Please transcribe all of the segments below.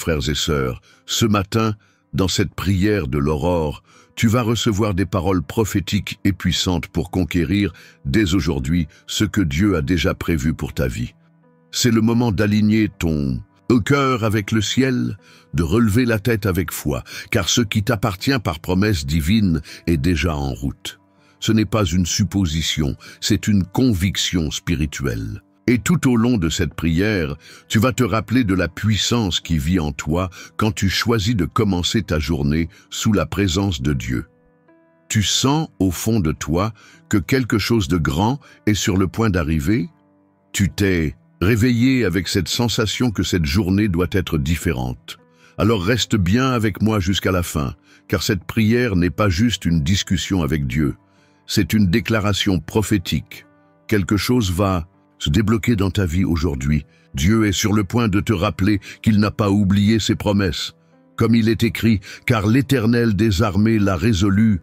Frères et sœurs, ce matin, dans cette prière de l'aurore, tu vas recevoir des paroles prophétiques et puissantes pour conquérir, dès aujourd'hui, ce que Dieu a déjà prévu pour ta vie. C'est le moment d'aligner ton cœur avec le ciel, de relever la tête avec foi, car ce qui t'appartient par promesse divine est déjà en route. Ce n'est pas une supposition, c'est une conviction spirituelle. Et tout au long de cette prière, tu vas te rappeler de la puissance qui vit en toi quand tu choisis de commencer ta journée sous la présence de Dieu. Tu sens au fond de toi que quelque chose de grand est sur le point d'arriver. Tu t'es réveillé avec cette sensation que cette journée doit être différente. Alors reste bien avec moi jusqu'à la fin, car cette prière n'est pas juste une discussion avec Dieu. C'est une déclaration prophétique. Quelque chose va se débloquer dans ta vie aujourd'hui. Dieu est sur le point de te rappeler qu'il n'a pas oublié ses promesses. Comme il est écrit, car l'Éternel des armées l'a résolu.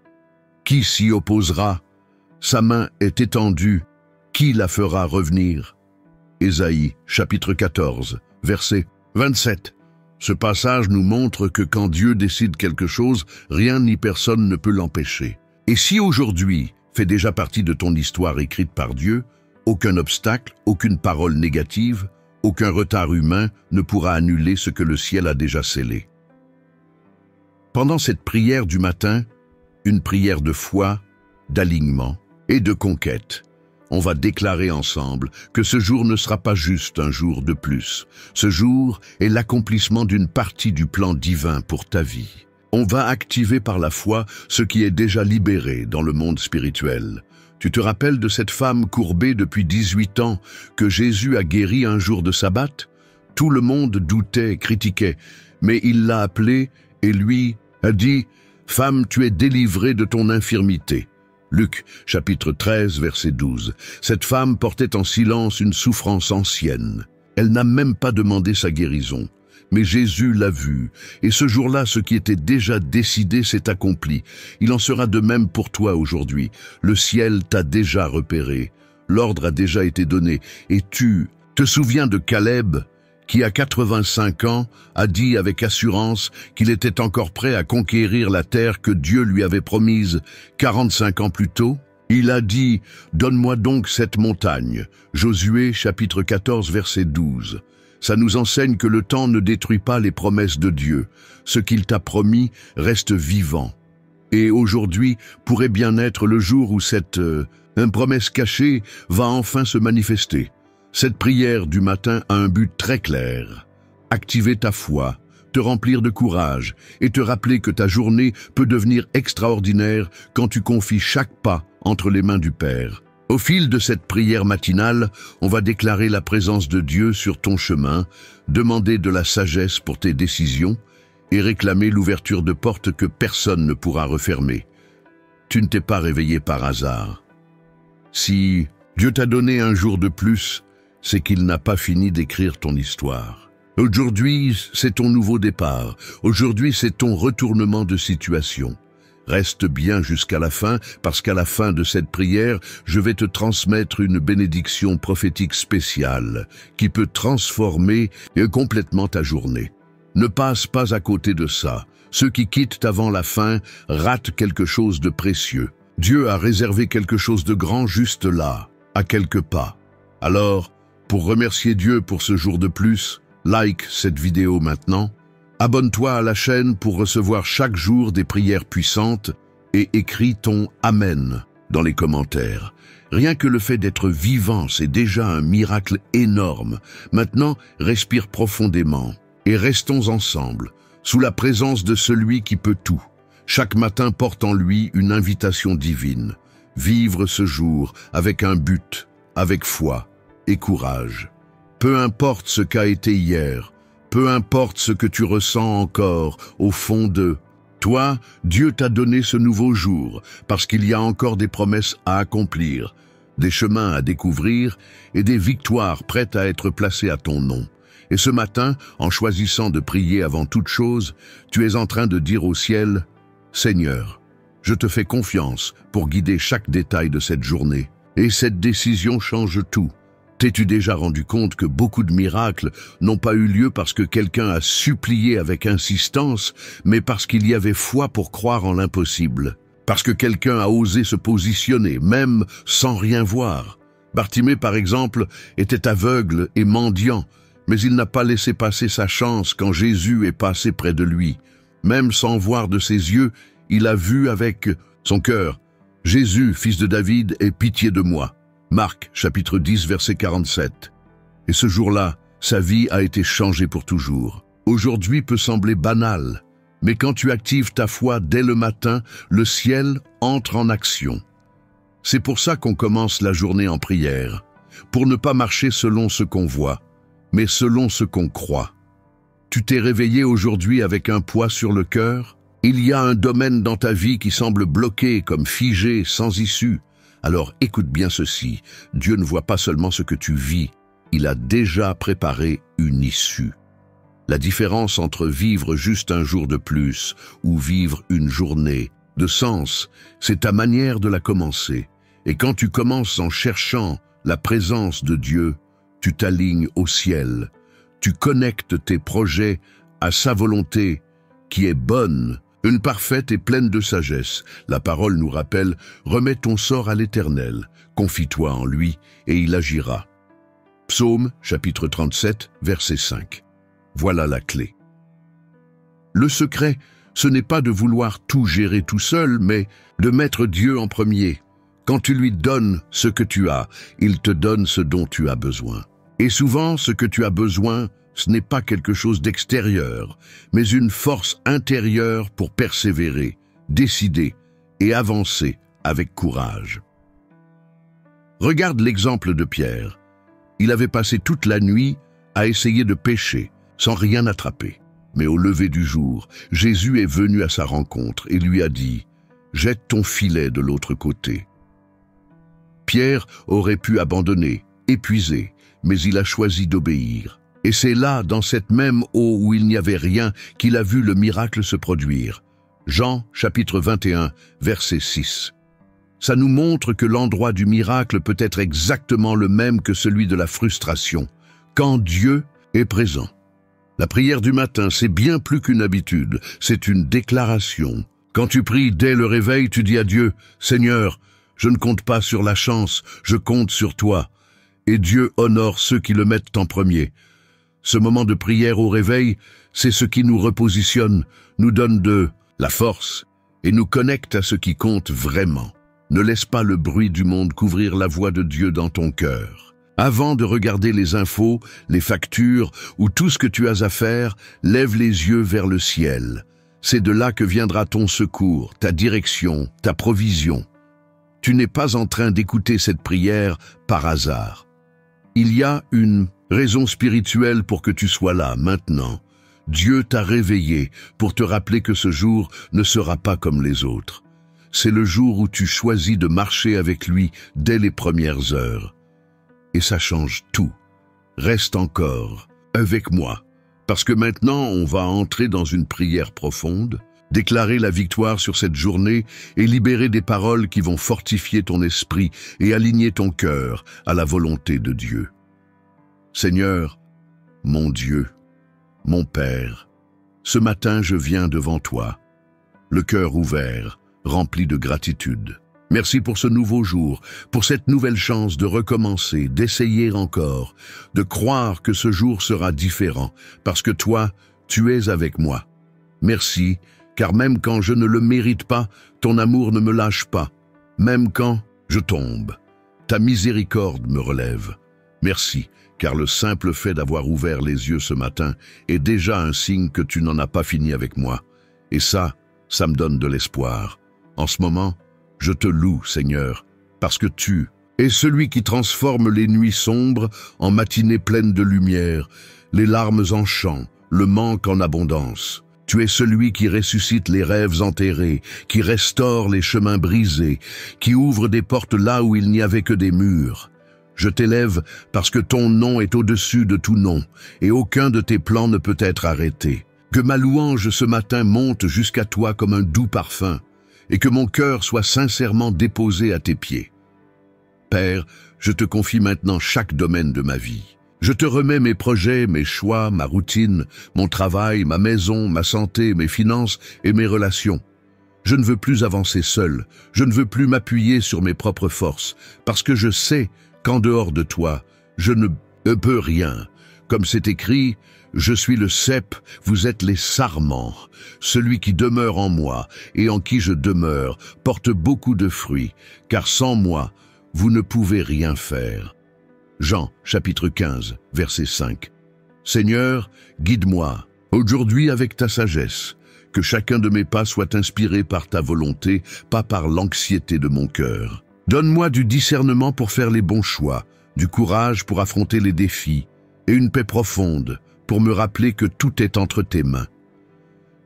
Qui s'y opposera? Sa main est étendue. Qui la fera revenir? Ésaïe, chapitre 14, verset 27. Ce passage nous montre que quand Dieu décide quelque chose, rien ni personne ne peut l'empêcher. Et si aujourd'hui fait déjà partie de ton histoire écrite par Dieu, aucun obstacle, aucune parole négative, aucun retard humain ne pourra annuler ce que le ciel a déjà scellé. Pendant cette prière du matin, une prière de foi, d'alignement et de conquête, on va déclarer ensemble que ce jour ne sera pas juste un jour de plus. Ce jour est l'accomplissement d'une partie du plan divin pour ta vie. On va activer par la foi ce qui est déjà libéré dans le monde spirituel. Tu te rappelles de cette femme courbée depuis 18 ans que Jésus a guérie un jour de sabbat? Tout le monde doutait, critiquait, mais il l'a appelée et lui a dit « Femme, tu es délivrée de ton infirmité ». Luc, chapitre 13, verset 12. Cette femme portait en silence une souffrance ancienne. Elle n'a même pas demandé sa guérison. Mais Jésus l'a vue, et ce jour-là, ce qui était déjà décidé s'est accompli. Il en sera de même pour toi aujourd'hui. Le ciel t'a déjà repéré, l'ordre a déjà été donné, et tu te souviens de Caleb, qui à 85 ans a dit avec assurance qu'il était encore prêt à conquérir la terre que Dieu lui avait promise 45 ans plus tôt? Il a dit « Donne-moi donc cette montagne ». Josué, chapitre 14, verset 12. Ça nous enseigne que le temps ne détruit pas les promesses de Dieu. Ce qu'il t'a promis reste vivant. Et aujourd'hui pourrait bien être le jour où cette promesse cachée va enfin se manifester. Cette prière du matin a un but très clair. Activer ta foi, te remplir de courage et te rappeler que ta journée peut devenir extraordinaire quand tu confies chaque pas entre les mains du Père. Au fil de cette prière matinale, on va déclarer la présence de Dieu sur ton chemin, demander de la sagesse pour tes décisions et réclamer l'ouverture de portes que personne ne pourra refermer. Tu ne t'es pas réveillé par hasard. Si Dieu t'a donné un jour de plus, c'est qu'il n'a pas fini d'écrire ton histoire. Aujourd'hui, c'est ton nouveau départ. Aujourd'hui, c'est ton retournement de situation. Reste bien jusqu'à la fin, parce qu'à la fin de cette prière, je vais te transmettre une bénédiction prophétique spéciale qui peut transformer complètement ta journée. Ne passe pas à côté de ça. Ceux qui quittent avant la fin ratent quelque chose de précieux. Dieu a réservé quelque chose de grand juste là, à quelques pas. Alors, pour remercier Dieu pour ce jour de plus, like cette vidéo maintenant. Abonne-toi à la chaîne pour recevoir chaque jour des prières puissantes et écris ton « Amen » dans les commentaires. Rien que le fait d'être vivant, c'est déjà un miracle énorme. Maintenant, respire profondément et restons ensemble, sous la présence de celui qui peut tout. Chaque matin porte en lui une invitation divine. Vivre ce jour avec un but, avec foi et courage. Peu importe ce qu'a été hier, peu importe ce que tu ressens encore au fond de toi, Dieu t'a donné ce nouveau jour parce qu'il y a encore des promesses à accomplir, des chemins à découvrir et des victoires prêtes à être placées à ton nom. Et ce matin, en choisissant de prier avant toute chose, tu es en train de dire au ciel « Seigneur, je te fais confiance pour guider chaque détail de cette journée. Et cette décision change tout. T'es-tu déjà rendu compte que beaucoup de miracles n'ont pas eu lieu parce que quelqu'un a supplié avec insistance, mais parce qu'il y avait foi pour croire en l'impossible? Parce que quelqu'un a osé se positionner, même sans rien voir. Bartimée, par exemple, était aveugle et mendiant, mais il n'a pas laissé passer sa chance quand Jésus est passé près de lui. Même sans voir de ses yeux, il a vu avec son cœur. « Jésus, fils de David, aie pitié de moi ». Marc, chapitre 10, verset 47. Et ce jour-là, sa vie a été changée pour toujours. Aujourd'hui peut sembler banal, mais quand tu actives ta foi dès le matin, le ciel entre en action. C'est pour ça qu'on commence la journée en prière, pour ne pas marcher selon ce qu'on voit, mais selon ce qu'on croit. Tu t'es réveillé aujourd'hui avec un poids sur le cœur? Il y a un domaine dans ta vie qui semble bloqué, comme figé, sans issue. Alors écoute bien ceci, Dieu ne voit pas seulement ce que tu vis, il a déjà préparé une issue. La différence entre vivre juste un jour de plus ou vivre une journée de sens, c'est ta manière de la commencer. Et quand tu commences en cherchant la présence de Dieu, tu t'alignes au ciel. Tu connectes tes projets à sa volonté qui est bonne, une parfaite et pleine de sagesse. La parole nous rappelle « Remets ton sort à l'Éternel, confie-toi en lui et il agira ». Psaume, chapitre 37, verset 5. Voilà la clé. Le secret, ce n'est pas de vouloir tout gérer tout seul, mais de mettre Dieu en premier. Quand tu lui donnes ce que tu as, il te donne ce dont tu as besoin. Et souvent, ce que tu as besoin, ce n'est pas quelque chose d'extérieur, mais une force intérieure pour persévérer, décider et avancer avec courage. Regarde l'exemple de Pierre. Il avait passé toute la nuit à essayer de pêcher, sans rien attraper. Mais au lever du jour, Jésus est venu à sa rencontre et lui a dit « Jette ton filet de l'autre côté ». Pierre aurait pu abandonner, épuisé, mais il a choisi d'obéir. Et c'est là, dans cette même eau où il n'y avait rien, qu'il a vu le miracle se produire. Jean, chapitre 21, verset 6. Ça nous montre que l'endroit du miracle peut être exactement le même que celui de la frustration, quand Dieu est présent. La prière du matin, c'est bien plus qu'une habitude, c'est une déclaration. Quand tu pries dès le réveil, tu dis à Dieu, « Seigneur, je ne compte pas sur la chance, je compte sur toi. » Et Dieu honore ceux qui le mettent en premier. Ce moment de prière au réveil, c'est ce qui nous repositionne, nous donne de la force et nous connecte à ce qui compte vraiment. Ne laisse pas le bruit du monde couvrir la voix de Dieu dans ton cœur. Avant de regarder les infos, les factures ou tout ce que tu as à faire, lève les yeux vers le ciel. C'est de là que viendra ton secours, ta direction, ta provision. Tu n'es pas en train d'écouter cette prière par hasard. Il y a une raison spirituelle pour que tu sois là, maintenant. Dieu t'a réveillé pour te rappeler que ce jour ne sera pas comme les autres. C'est le jour où tu choisis de marcher avec lui dès les premières heures. Et ça change tout. Reste encore avec moi, parce que maintenant on va entrer dans une prière profonde, déclarer la victoire sur cette journée et libérer des paroles qui vont fortifier ton esprit et aligner ton cœur à la volonté de Dieu. Seigneur, mon Dieu, mon Père, ce matin je viens devant toi, le cœur ouvert, rempli de gratitude. Merci pour ce nouveau jour, pour cette nouvelle chance de recommencer, d'essayer encore, de croire que ce jour sera différent, parce que toi, tu es avec moi. Merci, car même quand je ne le mérite pas, ton amour ne me lâche pas. Même quand je tombe, ta miséricorde me relève. Merci, car le simple fait d'avoir ouvert les yeux ce matin est déjà un signe que tu n'en as pas fini avec moi. Et ça me donne de l'espoir. En ce moment, je te loue, Seigneur, parce que tu es celui qui transforme les nuits sombres en matinées pleines de lumière, les larmes en chant, le manque en abondance. Tu es celui qui ressuscite les rêves enterrés, qui restaure les chemins brisés, qui ouvre des portes là où il n'y avait que des murs. Je t'élève parce que ton nom est au-dessus de tout nom, et aucun de tes plans ne peut être arrêté. Que ma louange ce matin monte jusqu'à toi comme un doux parfum, et que mon cœur soit sincèrement déposé à tes pieds. Père, je te confie maintenant chaque domaine de ma vie. Je te remets mes projets, mes choix, ma routine, mon travail, ma maison, ma santé, mes finances et mes relations. Je ne veux plus avancer seul, je ne veux plus m'appuyer sur mes propres forces, parce que je sais qu'en dehors de toi, je ne peux rien. Comme c'est écrit, je suis le cep, vous êtes les sarments. Celui qui demeure en moi et en qui je demeure porte beaucoup de fruits, car sans moi, vous ne pouvez rien faire. Jean, chapitre 15, verset 5. Seigneur, guide-moi, aujourd'hui avec ta sagesse, que chacun de mes pas soit inspiré par ta volonté, pas par l'anxiété de mon cœur. Donne-moi du discernement pour faire les bons choix, du courage pour affronter les défis, et une paix profonde pour me rappeler que tout est entre tes mains.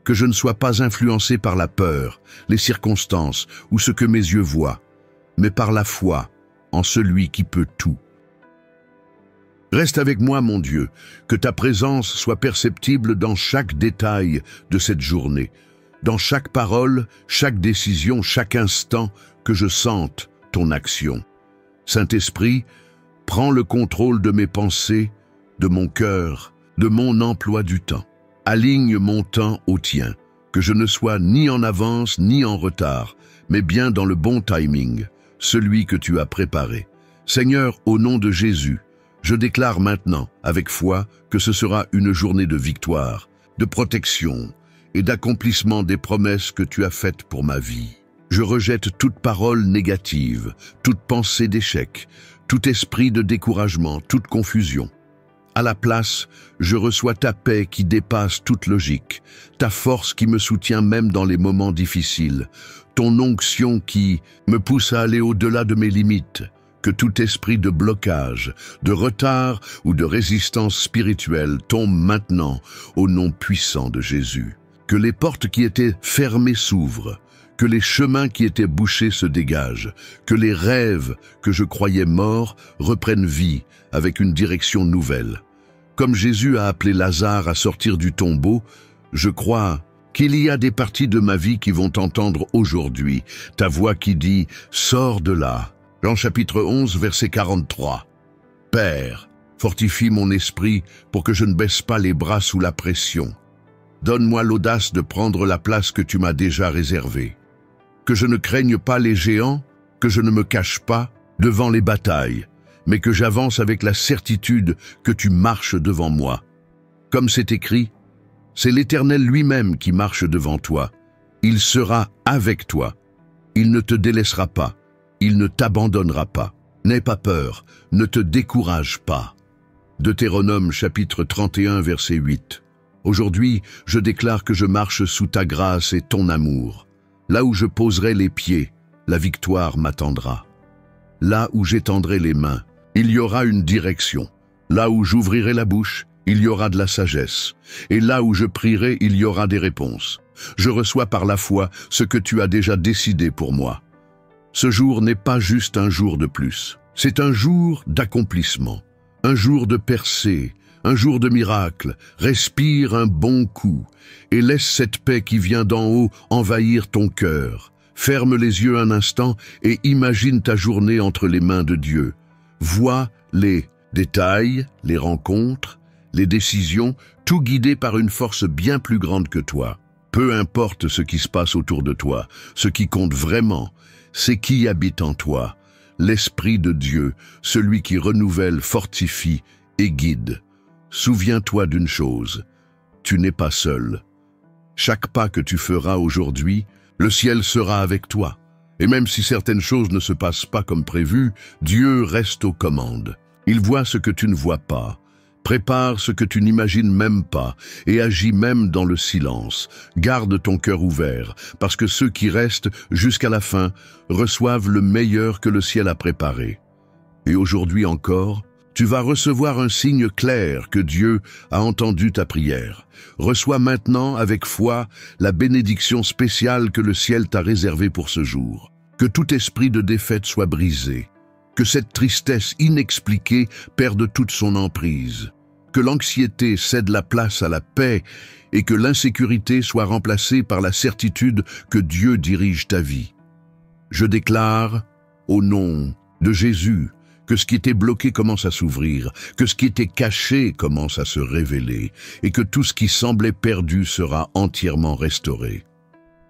Que je ne sois pas influencé par la peur, les circonstances ou ce que mes yeux voient, mais par la foi en celui qui peut tout. Reste avec moi, mon Dieu, que ta présence soit perceptible dans chaque détail de cette journée, dans chaque parole, chaque décision, chaque instant, que je sente ton action. Saint-Esprit, prends le contrôle de mes pensées, de mon cœur, de mon emploi du temps. Aligne mon temps au tien, que je ne sois ni en avance ni en retard, mais bien dans le bon timing, celui que tu as préparé. Seigneur, au nom de Jésus, je déclare maintenant, avec foi, que ce sera une journée de victoire, de protection et d'accomplissement des promesses que tu as faites pour ma vie. Je rejette toute parole négative, toute pensée d'échec, tout esprit de découragement, toute confusion. À la place, je reçois ta paix qui dépasse toute logique, ta force qui me soutient même dans les moments difficiles, ton onction qui me pousse à aller au-delà de mes limites. Que tout esprit de blocage, de retard ou de résistance spirituelle tombe maintenant au nom puissant de Jésus. Que les portes qui étaient fermées s'ouvrent, que les chemins qui étaient bouchés se dégagent, que les rêves que je croyais morts reprennent vie avec une direction nouvelle. Comme Jésus a appelé Lazare à sortir du tombeau, je crois qu'il y a des parties de ma vie qui vont entendre aujourd'hui ta voix qui dit « Sors de là ». Jean chapitre 11, verset 43. Père, fortifie mon esprit pour que je ne baisse pas les bras sous la pression. Donne-moi l'audace de prendre la place que tu m'as déjà réservée. Que je ne craigne pas les géants, que je ne me cache pas devant les batailles, mais que j'avance avec la certitude que tu marches devant moi. Comme c'est écrit, c'est l'Éternel lui-même qui marche devant toi. Il sera avec toi. Il ne te délaissera pas. Il ne t'abandonnera pas. N'aie pas peur, ne te décourage pas. Deutéronome chapitre 31 verset 8. Aujourd'hui, je déclare que je marche sous ta grâce et ton amour. Là où je poserai les pieds, la victoire m'attendra. Là où j'étendrai les mains, il y aura une direction. Là où j'ouvrirai la bouche, il y aura de la sagesse. Et là où je prierai, il y aura des réponses. Je reçois par la foi ce que tu as déjà décidé pour moi. Ce jour n'est pas juste un jour de plus. C'est un jour d'accomplissement, un jour de percée, un jour de miracle. Respire un bon coup et laisse cette paix qui vient d'en haut envahir ton cœur. Ferme les yeux un instant et imagine ta journée entre les mains de Dieu. Vois les détails, les rencontres, les décisions, tout guidé par une force bien plus grande que toi. Peu importe ce qui se passe autour de toi, ce qui compte vraiment, c'est qui habite en toi, l'Esprit de Dieu, celui qui renouvelle, fortifie et guide. Souviens-toi d'une chose, tu n'es pas seul. Chaque pas que tu feras aujourd'hui, le ciel sera avec toi. Et même si certaines choses ne se passent pas comme prévu, Dieu reste aux commandes. Il voit ce que tu ne vois pas, prépare ce que tu n'imagines même pas et agis même dans le silence. Garde ton cœur ouvert, parce que ceux qui restent jusqu'à la fin reçoivent le meilleur que le ciel a préparé. Et aujourd'hui encore, tu vas recevoir un signe clair que Dieu a entendu ta prière. Reçois maintenant avec foi la bénédiction spéciale que le ciel t'a réservée pour ce jour. Que tout esprit de défaite soit brisé. Que cette tristesse inexpliquée perde toute son emprise, que l'anxiété cède la place à la paix et que l'insécurité soit remplacée par la certitude que Dieu dirige ta vie. Je déclare, au nom de Jésus, que ce qui était bloqué commence à s'ouvrir, que ce qui était caché commence à se révéler, et que tout ce qui semblait perdu sera entièrement restauré.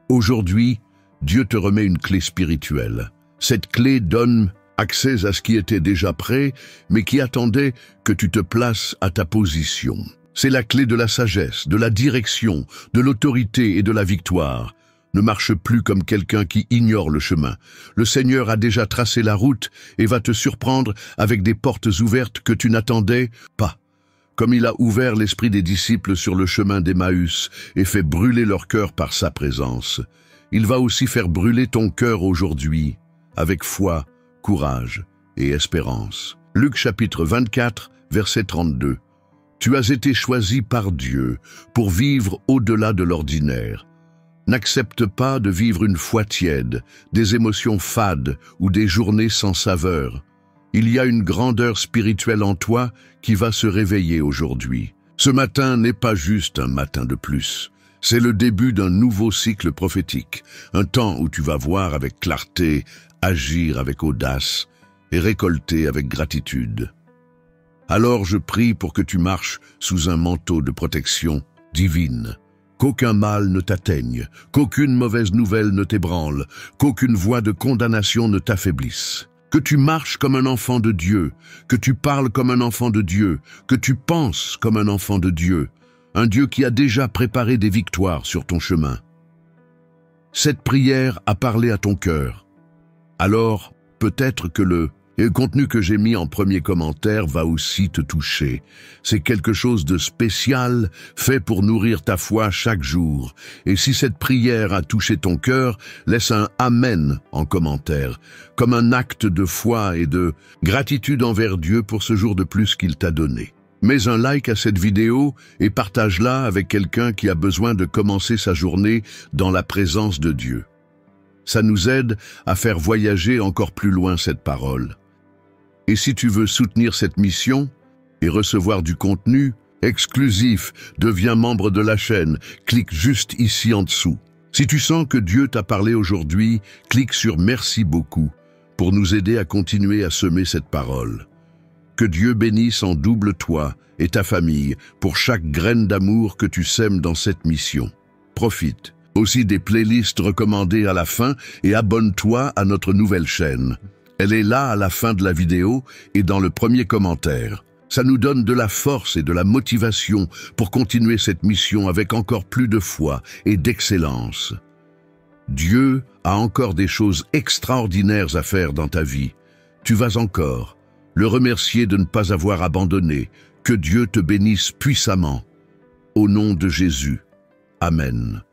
Aujourd'hui, Dieu te remet une clé spirituelle. Cette clé donne accès à ce qui était déjà prêt, mais qui attendait que tu te places à ta position. C'est la clé de la sagesse, de la direction, de l'autorité et de la victoire. Ne marche plus comme quelqu'un qui ignore le chemin. Le Seigneur a déjà tracé la route et va te surprendre avec des portes ouvertes que tu n'attendais pas. Comme il a ouvert l'esprit des disciples sur le chemin d'Emmaüs et fait brûler leur cœur par sa présence, il va aussi faire brûler ton cœur aujourd'hui, avec foi, courage et espérance. Luc chapitre 24, verset 32. Tu as été choisi par Dieu pour vivre au-delà de l'ordinaire. N'accepte pas de vivre une foi tiède, des émotions fades ou des journées sans saveur. Il y a une grandeur spirituelle en toi qui va se réveiller aujourd'hui. Ce matin n'est pas juste un matin de plus. C'est le début d'un nouveau cycle prophétique, un temps où tu vas voir avec clarté, agir avec audace et récolter avec gratitude. Alors je prie pour que tu marches sous un manteau de protection divine. Qu'aucun mal ne t'atteigne, qu'aucune mauvaise nouvelle ne t'ébranle, qu'aucune voix de condamnation ne t'affaiblisse. Que tu marches comme un enfant de Dieu, que tu parles comme un enfant de Dieu, que tu penses comme un enfant de Dieu, un Dieu qui a déjà préparé des victoires sur ton chemin. Cette prière a parlé à ton cœur. Alors, peut-être que le contenu que j'ai mis en premier commentaire va aussi te toucher. C'est quelque chose de spécial, fait pour nourrir ta foi chaque jour. Et si cette prière a touché ton cœur, laisse un « Amen » en commentaire, comme un acte de foi et de gratitude envers Dieu pour ce jour de plus qu'il t'a donné. Mets un like à cette vidéo et partage-la avec quelqu'un qui a besoin de commencer sa journée dans la présence de Dieu. Ça nous aide à faire voyager encore plus loin cette parole. Et si tu veux soutenir cette mission et recevoir du contenu exclusif, deviens membre de la chaîne. Clique juste ici en dessous. Si tu sens que Dieu t'a parlé aujourd'hui, clique sur « Merci beaucoup » pour nous aider à continuer à semer cette parole. Que Dieu bénisse en double toi et ta famille pour chaque graine d'amour que tu sèmes dans cette mission. Profite aussi des playlists recommandées à la fin et abonne-toi à notre nouvelle chaîne. Elle est là à la fin de la vidéo et dans le premier commentaire. Ça nous donne de la force et de la motivation pour continuer cette mission avec encore plus de foi et d'excellence. Dieu a encore des choses extraordinaires à faire dans ta vie. Tu vas encore le remercier de ne pas avoir abandonné. Que Dieu te bénisse puissamment. Au nom de Jésus. Amen.